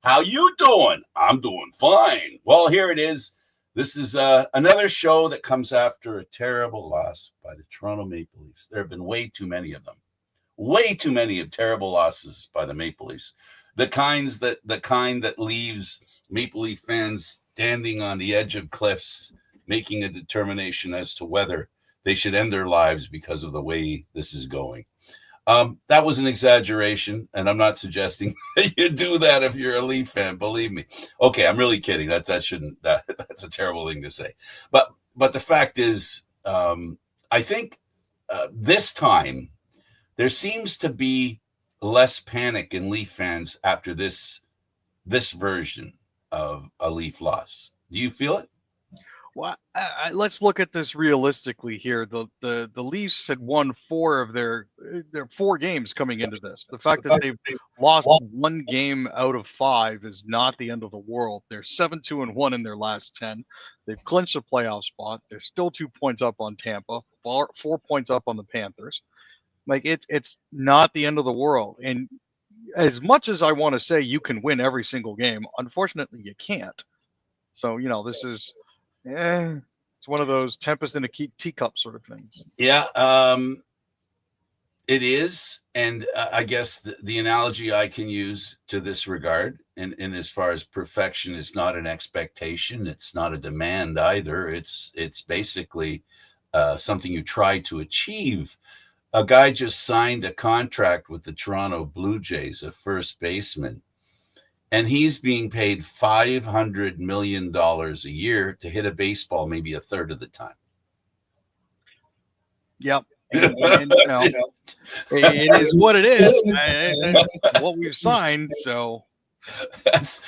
How you doing? I'm doing fine. Well, here it is. This is another show that comes after a terrible loss by the Toronto Maple Leafs. There have been way too many of them. Way too many of terrible losses by the Maple Leafs. The kind that leaves Maple Leaf fans standing on the edge of cliffs, making a determination as to whether they should end their lives because of the way this is going. That was an exaggeration, and I'm not suggesting you do that if you're a Leaf fan. Believe me. Okay, I'm really kidding. That's a terrible thing to say. But the fact is, I think this time there seems to be less panic in Leaf fans after this version of a Leaf loss. Do you feel it? Well, let's look at this realistically here. The Leafs had won 4 of their 4 games coming into this. The fact that they've lost 1 game out of 5 is not the end of the world. They're 7-2-1 in their last 10. They've clinched a playoff spot. They're still 2 points up on Tampa, 4 points up on the Panthers. Like it's not the end of the world. And as much as I want to say you can win every single game, unfortunately you can't. So this is. It's one of those tempest in a teacup sort of things. Yeah, it is. And I guess the analogy I can use to this regard, and as far as perfection is not an expectation, it's not a demand either. It's basically something you try to achieve. A guy just signed a contract with the Toronto Blue Jays, a first baseman. And he's being paid $500 million a year to hit a baseball maybe a third of the time. Yep. And, it is what it is. It's what we've signed. So that's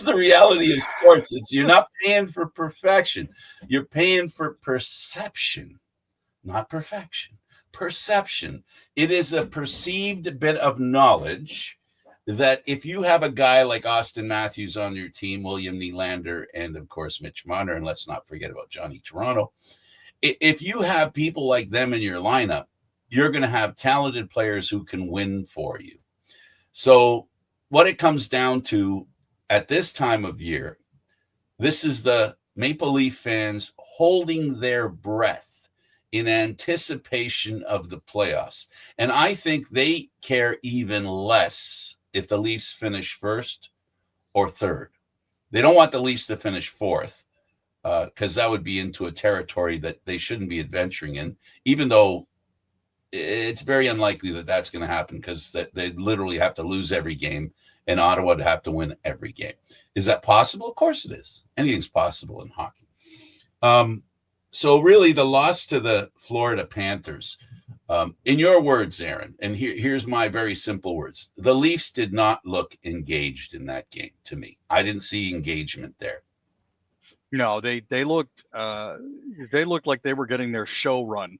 the reality of sports. You're not paying for perfection. You're paying for perception, not perfection. Perception. It is a perceived bit of knowledge that if you have a guy like Austin Matthews on your team, William Nylander, and of course Mitch Marner, and let's not forget about Johnny Toronto, if you have people like them in your lineup, you're going to have talented players who can win for you. So what it comes down to at this time of year, this is the Maple Leaf fans holding their breath in anticipation of the playoffs. And I think they care even less if the Leafs finish first or third. They don't want the Leafs to finish fourth because that would be into a territory that they shouldn't be adventuring in, even though it's very unlikely that that's going to happen because they literally have to lose every game and Ottawa would have to win every game. Is that possible? Of course it is. Anything's possible in hockey. So really the loss to the Florida Panthers, in your words, Aaron, and here's my very simple words. The Leafs did not look engaged in that game to me. I didn't see engagement there. No, they looked like they were getting their show run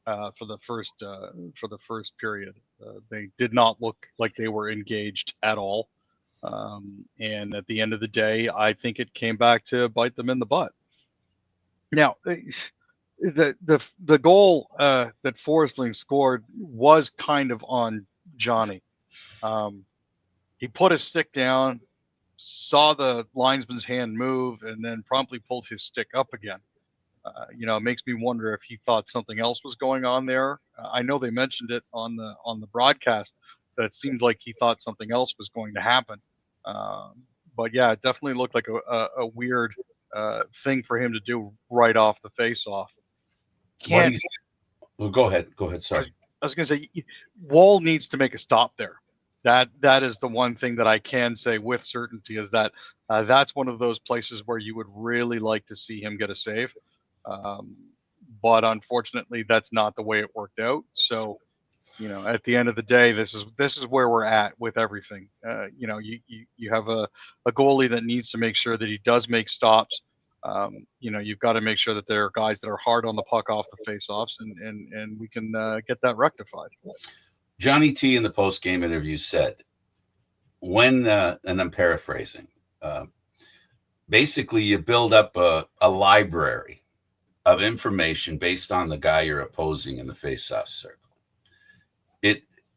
for the first period. They did not look like they were engaged at all. And at the end of the day, I think it came back to bite them in the butt. Now, the goal that Forsling scored was kind of on Johnny. He put his stick down, saw the linesman's hand move, and then promptly pulled his stick up again. It makes me wonder if he thought something else was going on there. I know they mentioned it on the broadcast that it seemed like he thought something else was going to happen. But yeah, it definitely looked like a weird thing for him to do right off the face-off. Well, go ahead. Sorry. I was going to say, Wall needs to make a stop there. That is the one thing that I can say with certainty is that that's one of those places where you would really like to see him get a save. But unfortunately, that's not the way it worked out. So, at the end of the day, this is where we're at with everything. You have a goalie that needs to make sure that he does make stops. You've got to make sure that there are guys that are hard on the puck off the face-offs, and we can get that rectified. Johnny T in the post-game interview said, and I'm paraphrasing, basically you build up a library of information based on the guy you're opposing in the face-off circle.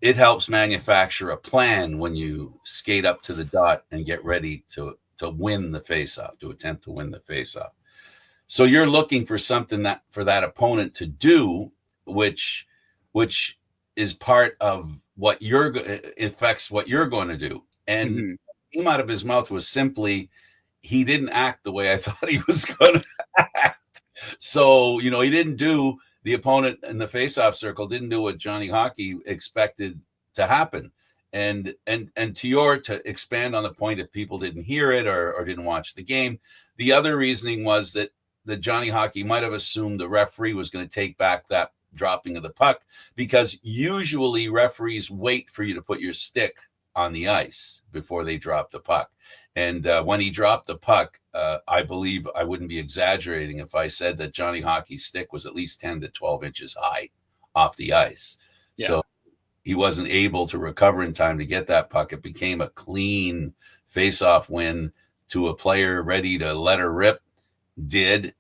it helps manufacture a plan when you skate up to the dot and get ready to win the faceoff, to attempt to win the faceoff. So you're looking for something that for that opponent to do, which is part of what you're affects what you're going to do. And Mhm. came out of his mouth was simply, he didn't act the way I thought he was going to act. So, he didn't do the opponent in the faceoff circle, didn't do what Johnny Hockey expected to happen. And to expand on the point, if people didn't hear it or didn't watch the game, the other reasoning was that Johnny Hockey might have assumed the referee was going to take back that dropping of the puck, because usually referees wait for you to put your stick on the ice before they drop the puck. And when he dropped the puck, I believe I wouldn't be exaggerating if I said that Johnny Hockey's stick was at least 10 to 12 inches high off the ice. Yeah. So he wasn't able to recover in time to get that puck. It became a clean face-off win to a player ready to let her rip. It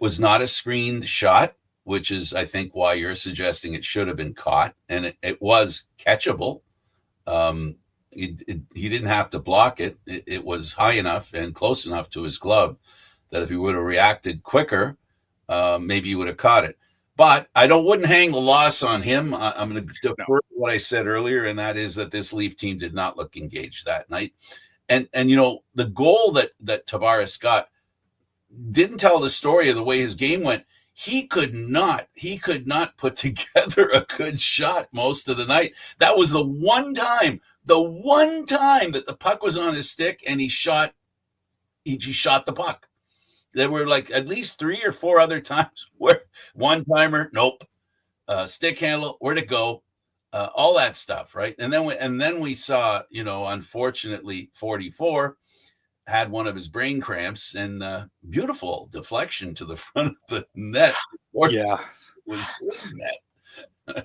was not a screened shot, which is, I think, why you're suggesting it should have been caught, and it was catchable. He didn't have to block it. It was high enough and close enough to his glove that if he would have reacted quicker, maybe he would have caught it. But I wouldn't hang the loss on him. I'm going to defer to what I said earlier, and that is that this Leaf team did not look engaged that night. And the goal that Tavares got didn't tell the story of the way his game went. He could not put together a good shot most of the night. That was the one time that the puck was on his stick and he shot the puck. There were like at least 3 or 4 other times where one-timer, nope, stick handle, where'd it go? All that stuff, right? And then we saw, unfortunately, 44 had one of his brain cramps, and beautiful deflection to the front of the net. Yeah, it was his net.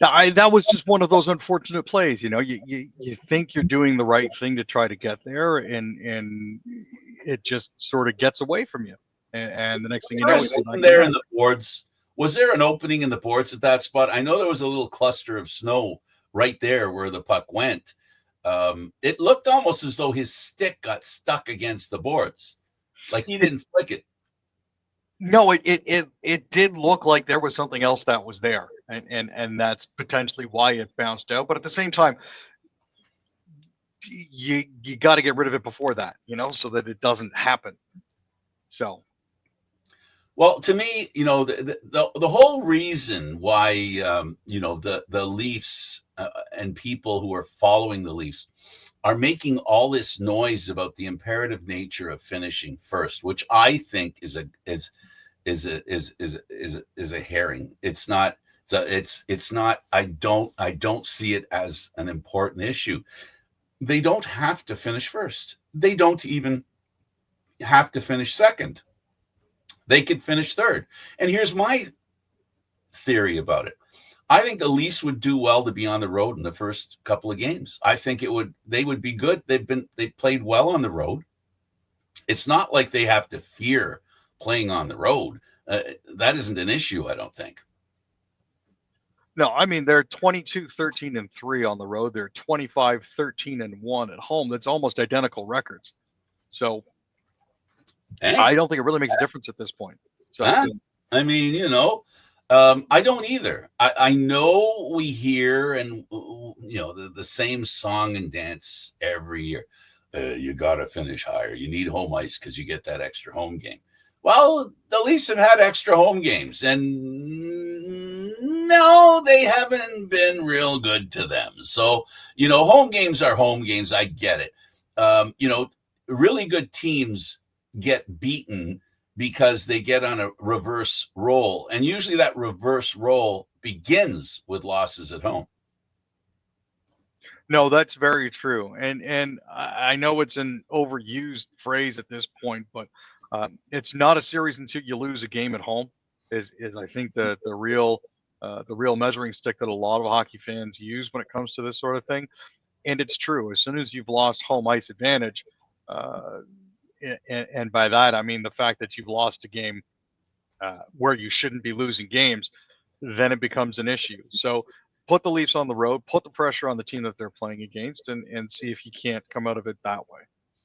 That was just one of those unfortunate plays. You think you're doing the right thing to try to get there, and it just sort of gets away from you. And the next thing you know, it's there in the boards. Was there an opening in the boards at that spot? I know there was a little cluster of snow right there where the puck went. It looked almost as though his stick got stuck against the boards, like he didn't flick it. No, it did look like there was something else that was there, and that's potentially why it bounced out. But at the same time, you got to get rid of it before that, so that it doesn't happen. So, well, to me, the whole reason why the Leafs and people who are following the Leafs are making all this noise about the imperative nature of finishing first, which I think is a herring. It's not. It's not. I don't see it as an important issue. They don't have to finish first. They don't even have to finish second. They could finish third. And here's my theory about it. I think the Leafs would do well to be on the road in the first couple of games. I think they would be good. They played well on the road. It's not like they have to fear playing on the road. That isn't an issue, I don't think. No, I mean, they're 22-13-3 on the road. They're 25-13-1 at home. That's almost identical records. So I don't think it really makes a difference at this point. So I mean, I don't either. I know we hear and the same song and dance every year. You got to finish higher. You need home ice because you get that extra home game. Well, the Leafs have had extra home games, and no, they haven't been real good to them. So, home games are home games. I get it. Really good teams get beaten because they get on a reverse roll. And usually that reverse roll begins with losses at home. No, that's very true. And I know it's an overused phrase at this point, but it's not a series until you lose a game at home is I think the real measuring stick that a lot of hockey fans use when it comes to this sort of thing. And it's true. As soon as you've lost home ice advantage, and by that I mean the fact that you've lost a game where you shouldn't be losing games, then it becomes an issue. So put the Leafs on the road, put the pressure on the team that they're playing against, and see if you can't come out of it that way.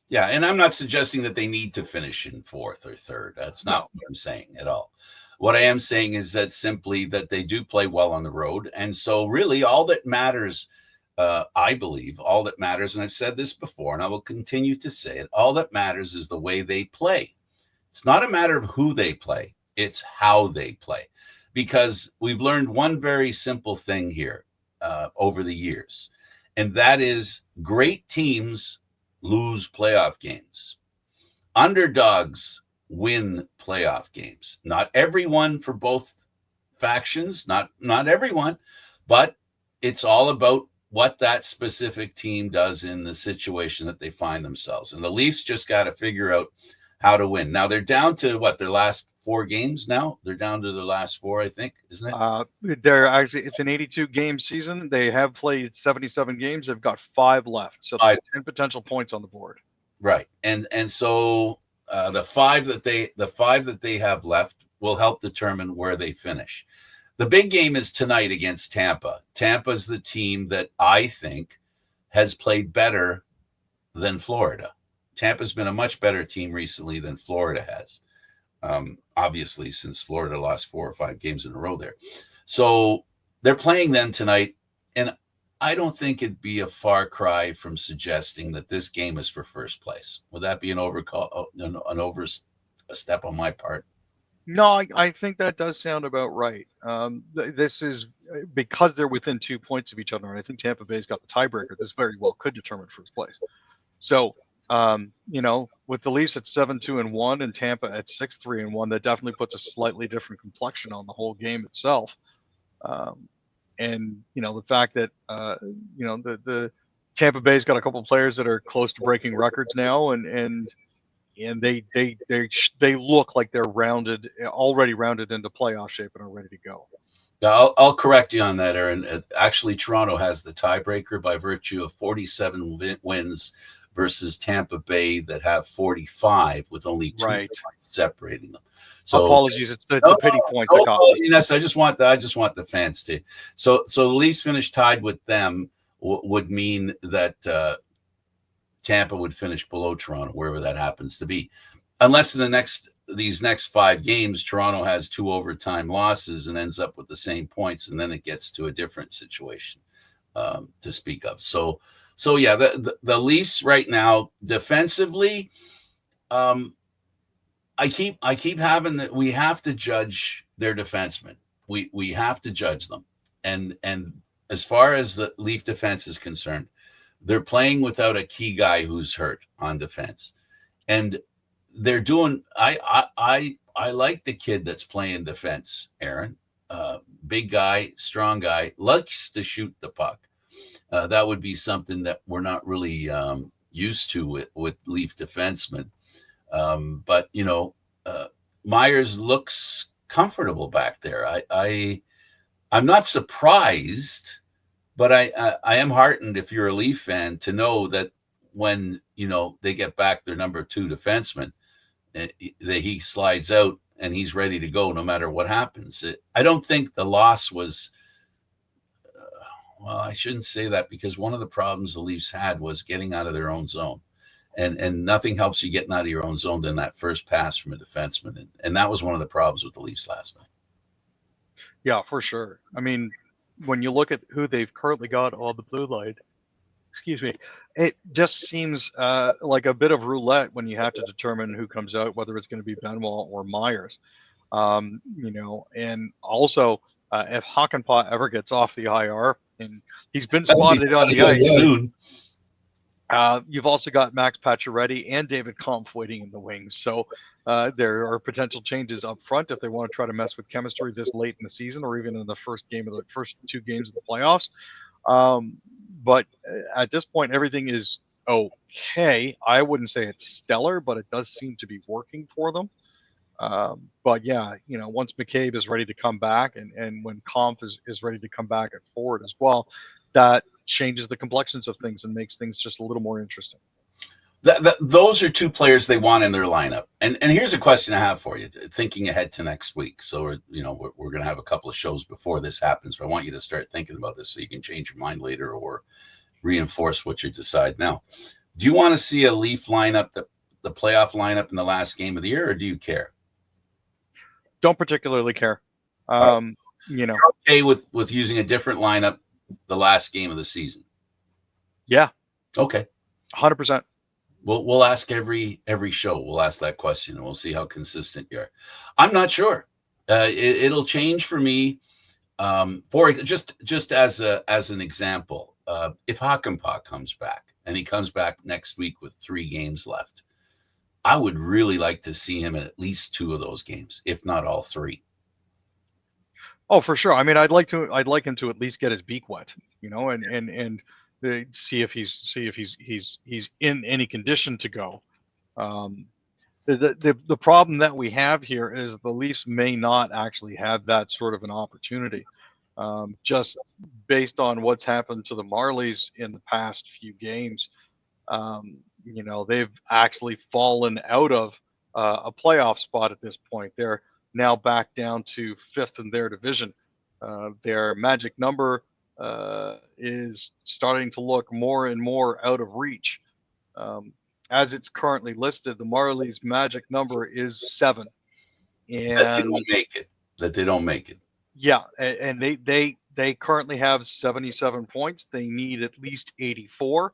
Yeah, and I'm not suggesting that they need to finish in fourth or third. That's not what I'm saying at all. What I am saying is that simply that they do play well on the road. And so really all that matters, I believe, all that matters, and I've said this before, and I will continue to say it, all that matters is the way they play. It's not a matter of who they play. It's how they play. Because we've learned one very simple thing here over the years, and that is great teams lose playoff games. Underdogs win playoff games. Not everyone for both factions, not everyone, but it's all about what that specific team does in the situation that they find themselves. And the Leafs just got to figure out how to win. Now they're down to their last 4 games now. They're down to the last 4, I think, isn't it? They're actually, it's an 82 game season. They have played 77 games. They've got 5 left. So there's 10 potential points on the board. Right. And so the 5 that they have left will help determine where they finish. The big game is tonight against Tampa. Tampa's the team that I think has played better than Florida. Tampa's been a much better team recently than Florida has. Obviously, since Florida lost 4 or 5 games in a row there. So they're playing them tonight. And I don't think it'd be a far cry from suggesting that this game is for first place. Would that be an overstep on my part? No, I think that does sound about right. This is because they're within 2 points of each other. And I think Tampa Bay's got the tiebreaker. This very well could determine first place. So, with the Leafs at 7-2-1 and Tampa at 6-3-1, that definitely puts a slightly different complexion on the whole game itself. And the fact that the Tampa Bay's got a couple of players that are close to breaking records now, and they look like they're already rounded into playoff shape and are ready to go. Now, I'll correct you on that, Aaron. Actually, Toronto has the tiebreaker by virtue of 47 wins versus Tampa Bay that have 45 with only 2 points separating them. So apologies, it's the pity points. I just want the fans to. So the Leafs finish tied with them would mean that Tampa would finish below Toronto, wherever that happens to be, unless in these next 5 games Toronto has 2 overtime losses and ends up with the same points, and then it gets to a different situation to speak of. So yeah, the Leafs right now defensively, I keep having that we have to judge their defensemen. We have to judge them. And as far as the Leaf defense is concerned, they're playing without a key guy who's hurt on defense. And they're doing I like the kid that's playing defense, Aaron. Big guy, strong guy, likes to shoot the puck. That would be something that we're not really used to with Leaf defensemen. But Myers looks comfortable back there. I'm not surprised, but I am heartened, if you're a Leaf fan, to know that when they get back their number 2 defenseman, that he slides out and he's ready to go no matter what happens. I don't think the loss was. Well, I shouldn't say that, because one of the problems the Leafs had was getting out of their own zone. And nothing helps you getting out of your own zone than that first pass from a defenseman. And that was one of the problems with the Leafs last night. Yeah, for sure. I mean, when you look at who they've currently got on the blue line, it just seems like a bit of roulette when you have to determine who comes out, whether it's going to be Benoit or Myers. And also if Hakanpää ever gets off the IR, and he's been spotted on the ice soon. You've also got Max Pacioretty and David Kampf waiting in the wings. So there are potential changes up front if they want to try to mess with chemistry this late in the season, or even in the first 2 games of the playoffs. But at this point, everything is okay. I wouldn't say it's stellar, but it does seem to be working for them. But yeah, once McCabe is ready to come back, and when Kampf is ready to come back at forward as well, that changes the complexions of things and makes things just a little more interesting. those are two players they want in their lineup. And here's a question I have for you, thinking ahead to next week. So we're going to have a couple of shows before this happens, but I want you to start thinking about this so you can change your mind later or reinforce what you decide now. Do you want to see a Leaf lineup, the playoff lineup in the last game of the year, or do you care? Don't particularly care. You're okay with using a different lineup the last game of the season? Yeah. Okay. 100%. We'll ask every show. We'll ask that question, and we'll see how consistent you are. I'm not sure. It'll change for me. For just as an example, if Hakanpää comes back and he comes back next week with 3 games left, I would really like to see him in at least 2 of those games, if not all 3. Oh, for sure. I mean, I'd like him to at least get his beak wet, and see if he's in any condition to go. The problem that we have here is the Leafs may not actually have that sort of an opportunity, just based on what's happened to the Marlies in the past few games. They've actually fallen out of a playoff spot at this point. They're now back down to 5th in their division. Their magic number is starting to look more and more out of reach. As it's currently listed, the Marlies' magic number is 7. And that they don't make it. Yeah, and they currently have 77 points. They need at least 84.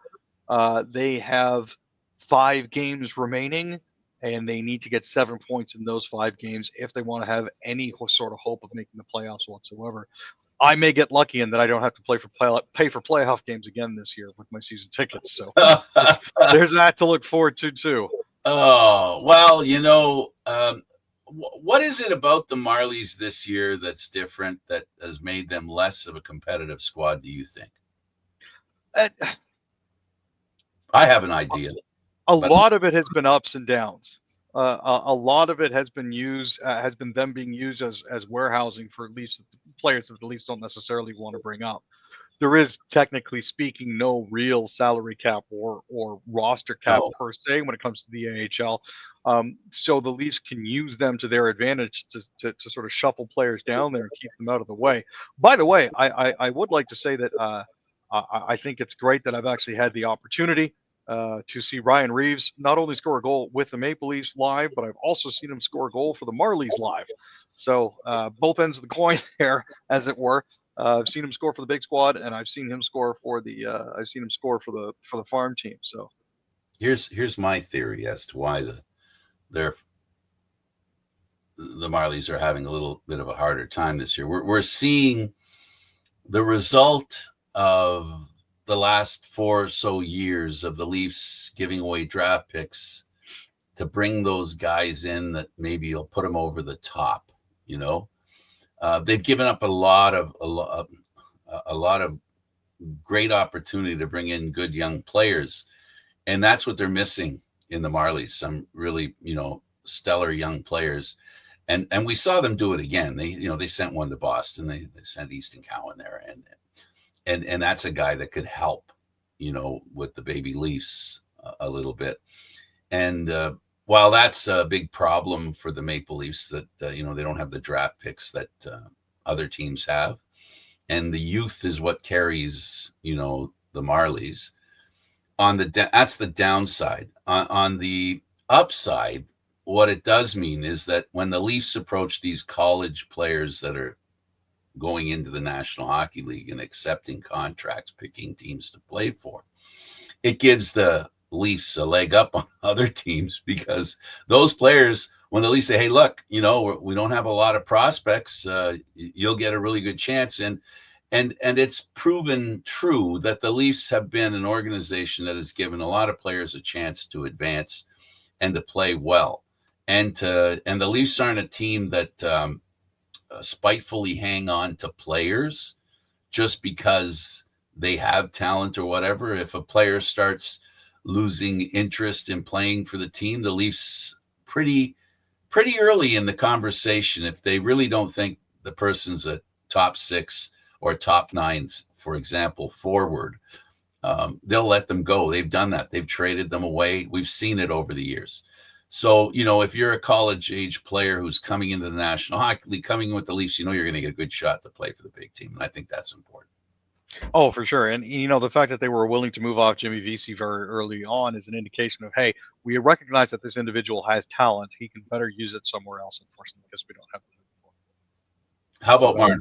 They have 5 games remaining, and they need to get 7 points in those 5 games if they want to have any sort of hope of making the playoffs whatsoever. I may get lucky in that I don't have to pay for playoff games again this year with my season tickets. So there's that to look forward to too. Oh, well, what is it about the Marlies this year that's different, that has made them less of a competitive squad, do you think? I have an idea. A lot of it has been ups and downs. A lot of it has been them being used as warehousing for Leafs players that the Leafs don't necessarily want to bring up. There is, technically speaking, no real salary cap or roster cap per se when it comes to the AHL. So the Leafs can use them to their advantage to sort of shuffle players down there and keep them out of the way. By the way, I would like to say that I think it's great that I've actually had the opportunity to see Ryan Reeves not only score a goal with the Maple Leafs live, but I've also seen him score a goal for the Marlies live. So both ends of the coin there, as it were. I've seen him score for the big squad, and I've seen him score for the farm team. So here's my theory as to why the Marlies are having a little bit of a harder time this year. We're seeing the result of the last 4 or so years of the Leafs giving away draft picks to bring those guys in that maybe you'll put them over the top. They've given up a lot of great opportunity to bring in good young players, and that's what they're missing in the Marlies. Some really, stellar young players, and we saw them do it again. They sent one to Boston. They sent Easton Cowan there, and that's a guy that could help, with the baby Leafs a little bit. And while that's a big problem for the Maple Leafs, that they don't have the draft picks that other teams have, and the youth is what carries the Marlies. That's the downside. On the upside, what it does mean is that when the Leafs approach these college players that are going into the National Hockey League and accepting contracts, picking teams to play for, it gives the Leafs a leg up on other teams, because those players, when the Leafs say, hey, look, we don't have a lot of prospects, you'll get a really good chance. And it's proven true that the Leafs have been an organization that has given a lot of players a chance to advance and to play well. And the Leafs aren't a team that spitefully hang on to players just because they have talent or whatever. If a player starts losing interest in playing for the team, the Leafs pretty early in the conversation, if they really don't think the person's a top 6 or top 9, for example, forward, they'll let them go. They've done that. They've traded them away. We've seen it over the years. So, if you're a college age player who's coming into the National Hockey League, coming in with the Leafs, you're going to get a good shot to play for the big team. And I think that's important. Oh, for sure. And, the fact that they were willing to move off Jimmy Vesey very early on is an indication of, hey, we recognize that this individual has talent. He can better use it somewhere else, unfortunately, because we don't have the. How about Marner?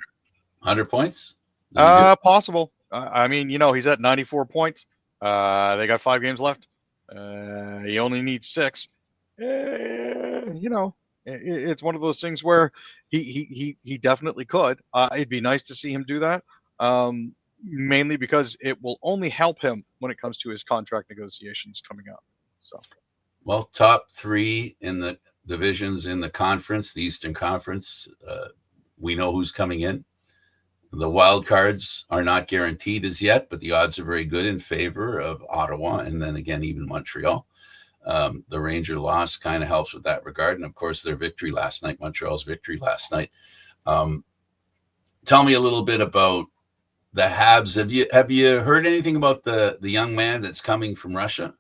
100 points? Possible. He's at 94 points. They got 5 games left. He only needs 6. It's one of those things where he definitely could. It'd be nice to see him do that. Mainly because it will only help him when it comes to his contract negotiations coming up. So, well, top 3 in the divisions in the conference, the Eastern Conference, we know who's coming in. The wild cards are not guaranteed as yet, but the odds are very good in favor of Ottawa, and then again, even Montreal. The Ranger loss kind of helps with that regard, and of course, their victory last night, Montreal's victory last night. Tell me a little bit about the Habs. Have you heard anything about the young man that's coming from Russia?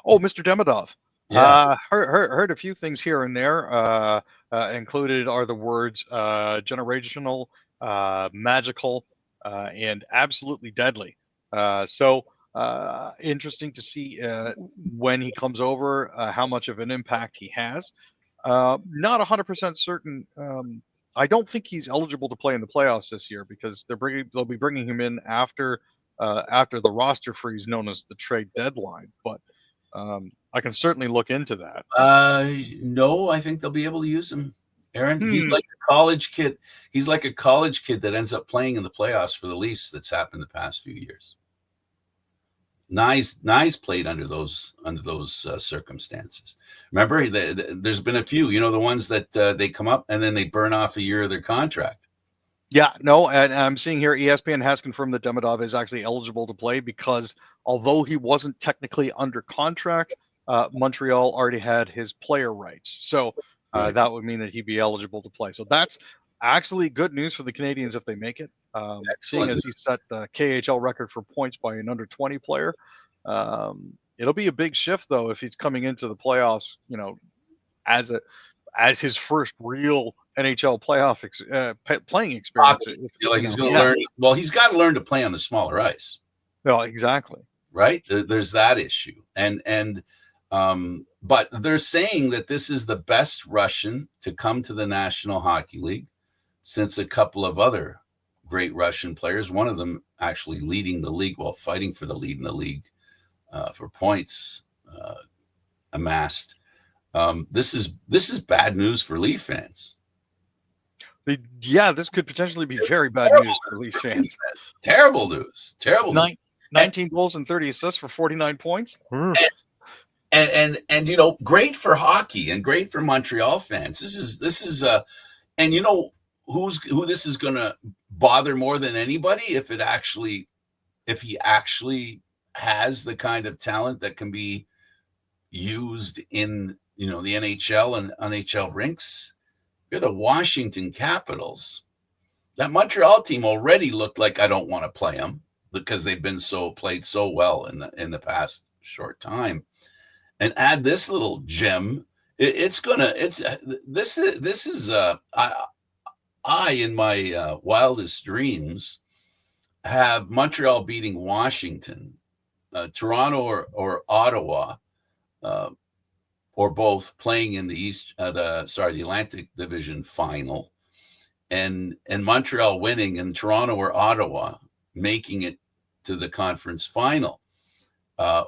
Oh, Mr. Demidov. Yeah. Heard a few things here and there. Included are the words generational, magical, and absolutely deadly. So interesting to see when he comes over, how much of an impact he has. Not 100% certain. I don't think he's eligible to play in the playoffs this year because they'll be bringing him in after the roster freeze known as the trade deadline. But I can certainly look into that. No, I think they'll be able to use him. Aaron, he's like a college kid. He's like a college kid that ends up playing in the playoffs for the Leafs. That's happened the past few years. Nice played under those circumstances. Remember, there's been a few. The ones that they come up and then they burn off a year of their contract. Yeah, no, and I'm seeing here ESPN has confirmed that Demidov is actually eligible to play because although he wasn't technically under contract, Montreal already had his player rights. So Right. That would mean that he'd be eligible to play. So that's actually good news for the Canadians if they make it. Seeing as he set the KHL record for points by an under 20 player. It'll be a big shift though if he's coming into the playoffs, as his first real NHL playoff playing experience. I feel like he's going to learn. Well, he's got to learn to play on the smaller ice. No, exactly. Right. There's that issue, but they're saying that this is the best Russian to come to the National Hockey League since a couple of other great Russian players. One of them actually leading the league, fighting for the lead in the league for points amassed. This is bad news for Leaf fans. Yeah, this could potentially be very bad news for Leaf fans. Terrible news. 19 goals and 30 assists for 49 points. And great for hockey and great for Montreal fans. This is and who this is going to bother more than anybody if he actually has the kind of talent that can be used in the NHL and NHL rinks. You're the Washington Capitals. That Montreal team already looked like I don't want to play them because they've been played so well in the past short time. And add this little gem, I in my wildest dreams have Montreal beating Washington, Toronto or Ottawa, or both playing in the the Atlantic Division final, and Montreal winning and Toronto or Ottawa making it to the conference final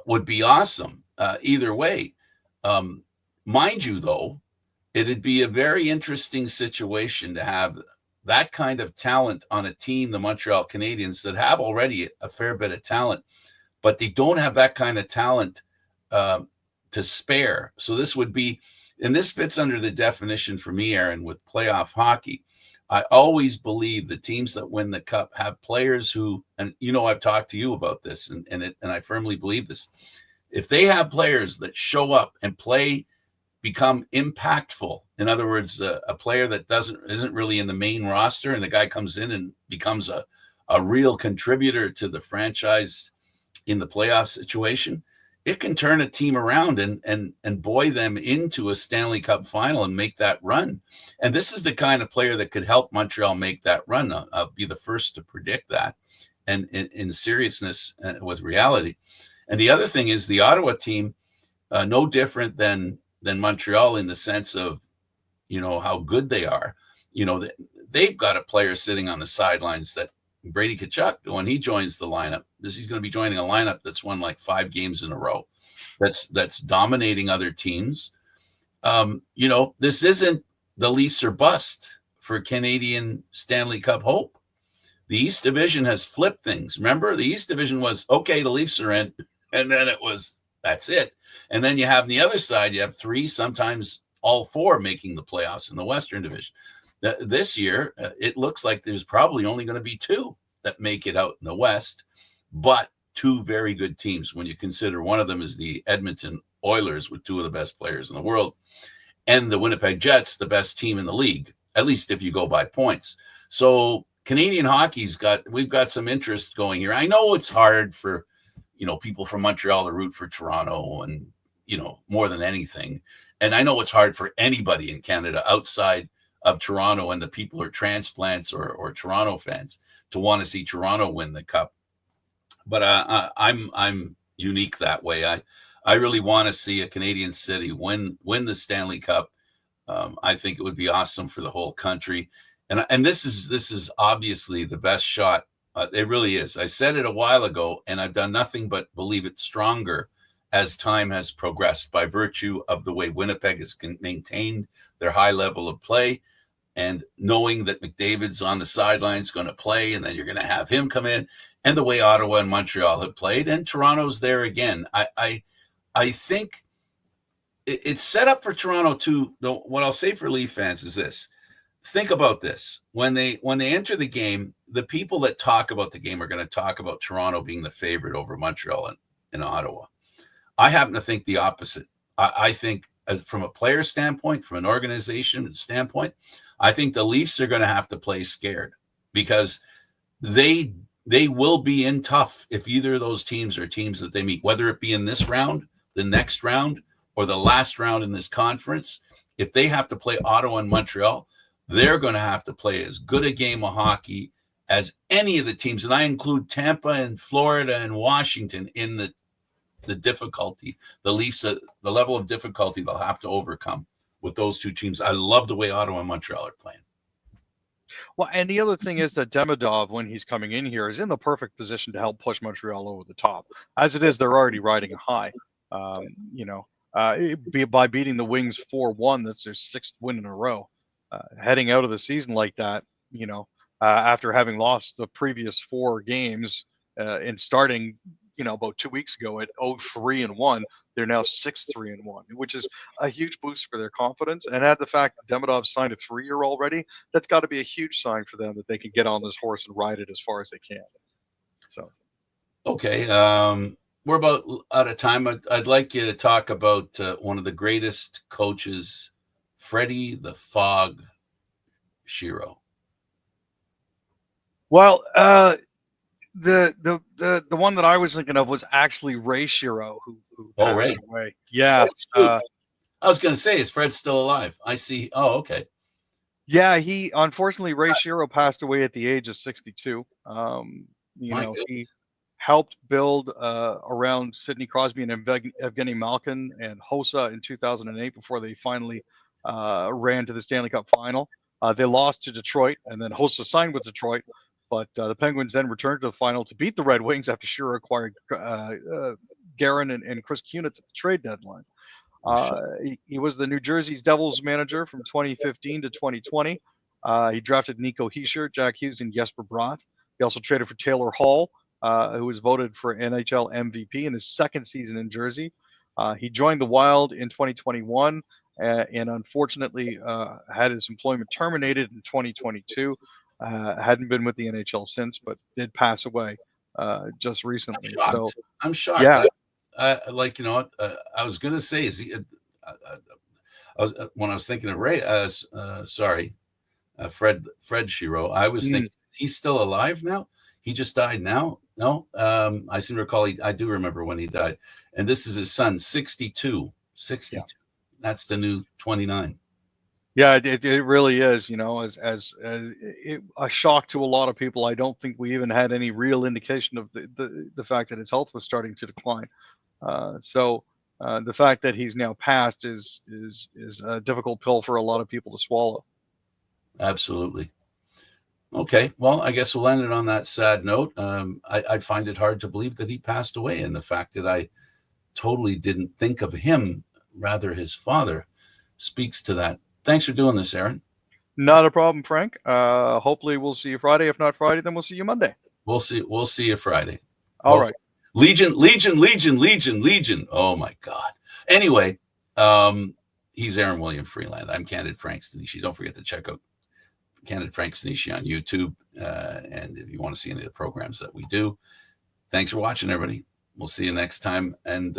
would be awesome. Either way, mind you, though, it'd be a very interesting situation to have that kind of talent on a team, the Montreal Canadiens, that have already a fair bit of talent, but they don't have that kind of talent to spare. So this would be, and this fits under the definition for me, Aaron, with playoff hockey. I always believe the teams that win the cup have players who, and I've talked to you about this, and I firmly believe this. If they have players that show up and become impactful, in other words, a player that isn't really in the main roster, and the guy comes in and becomes a real contributor to the franchise in the playoff situation, it can turn a team around and buoy them into a Stanley Cup final and make that run. And this is the kind of player that could help Montreal make that run. I'll be the first to predict that, and in seriousness with reality. And the other thing is the Ottawa team, no different than Montreal in the sense of, how good they are. They've got a player sitting on the sidelines that Brady Tkachuk, when he joins the lineup, he's going to be joining a lineup that's won like 5 games in a row. That's dominating other teams. This isn't the Leafs or bust for Canadian Stanley Cup hope. The East Division has flipped things. Remember, the East Division was, okay, the Leafs are in, and then it was, that's it. And then you have on the other side, you have 3, sometimes all 4 making the playoffs in the Western Division. This year, it looks like there's probably only going to be 2 that make it out in the West, but 2 very good teams when you consider one of them is the Edmonton Oilers with 2 of the best players in the world, and the Winnipeg Jets, the best team in the league, at least if you go by points. So Canadian hockey's we've got some interest going here. I know it's hard for, people from Montreal to root for Toronto and, more than anything. And I know it's hard for anybody in Canada outside of Toronto and the people who are transplants or Toronto fans to want to see Toronto win the cup. But I'm unique that way. I really want to see a Canadian city win the Stanley Cup. I think it would be awesome for the whole country. And this is obviously the best shot. It really is. I said it a while ago, and I've done nothing but believe it stronger as time has progressed by virtue of the way Winnipeg has maintained their high level of play, and knowing that McDavid's on the sidelines going to play, and then you're going to have him come in, and the way Ottawa and Montreal have played, and Toronto's there again. I think it's set up for Toronto too. What I'll say for Leaf fans is this. Think about this. When they enter the game, the people that talk about the game are going to talk about Toronto being the favorite over Montreal and Ottawa. I happen to think the opposite. I think from a player standpoint, from an organization standpoint, I think the Leafs are going to have to play scared because they will be in tough if either of those teams are teams that they meet, whether it be in this round, the next round, or the last round in this conference. If they have to play Ottawa and Montreal, they're going to have to play as good a game of hockey as any of the teams. And I include Tampa and Florida and Washington in the difficulty, the Leafs, the level of difficulty they'll have to overcome with those 2 teams. I love the way Ottawa and Montreal are playing. Well, and the other thing is that Demidov, when he's coming in here, is in the perfect position to help push Montreal over the top. As it is, they're already riding a high. By beating the Wings 4-1, that's their 6th win in a row. Heading out of the season like that, after having lost the previous 4 games and starting, about 2 weeks ago at 0-3-1, they're now 6-3-1, which is a huge boost for their confidence. And add the fact that Demidov signed a 3-year already, that's got to be a huge sign for them that they can get on this horse and ride it as far as they can. So, okay, we're about out of time. I'd like you to talk about one of the greatest coaches, Freddie the Fog Shiro. Well, the one that I was thinking of was actually Ray Shiro, who passed away. Yeah. I was going to say, is Fred still alive? I see. Oh, okay. Yeah, unfortunately, Ray Shiro passed away at the age of 62. He helped build around Sidney Crosby and Evgeny Malkin and Hossa in 2008 before they finally ran to the Stanley Cup final. They lost to Detroit, and then Hossa signed with Detroit. But the Penguins then returned to the final to beat the Red Wings after Shiro acquired Guerin and Chris Kunitz at the trade deadline. He was the New Jersey Devils manager from 2015 to 2020. He drafted Nico Hischier, Jack Hughes, and Jesper Bratt. He also traded for Taylor Hall, who was voted for NHL MVP in his 2nd season in Jersey. He joined the Wild in 2021 and unfortunately had his employment terminated in 2022. Hadn't been with the NHL since, but did pass away just recently. I'm shocked. Yeah. I was going to say, is he? When I was thinking of Ray, Fred Shiro, I was thinking, he's still alive now. He just died now. No, I seem to recall. I do remember when he died, and this is his son, 62. 62. Yeah. That's the new 29. Yeah, it really is. As a shock to a lot of people. I don't think we even had any real indication of the fact that his health was starting to decline. So the fact that he's now passed is a difficult pill for a lot of people to swallow. Absolutely. Okay, well, I guess we'll end it on that sad note. I find it hard to believe that he passed away, and the fact that I totally didn't think of him, rather his father, speaks to that. Thanks for doing this, Aaron. Not a problem, Frank. Hopefully we'll see you Friday. If not Friday, then we'll see you Monday. We'll see you Friday. All right. Legion. Oh my God. Anyway, he's Aaron William Freeland. I'm Candid Frank Stanisci. Don't forget to check out Candid Frank Stanisci on YouTube. And if you want to see any of the programs that we do, thanks for watching, everybody. We'll see you next time. And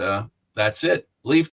that's it. Leave.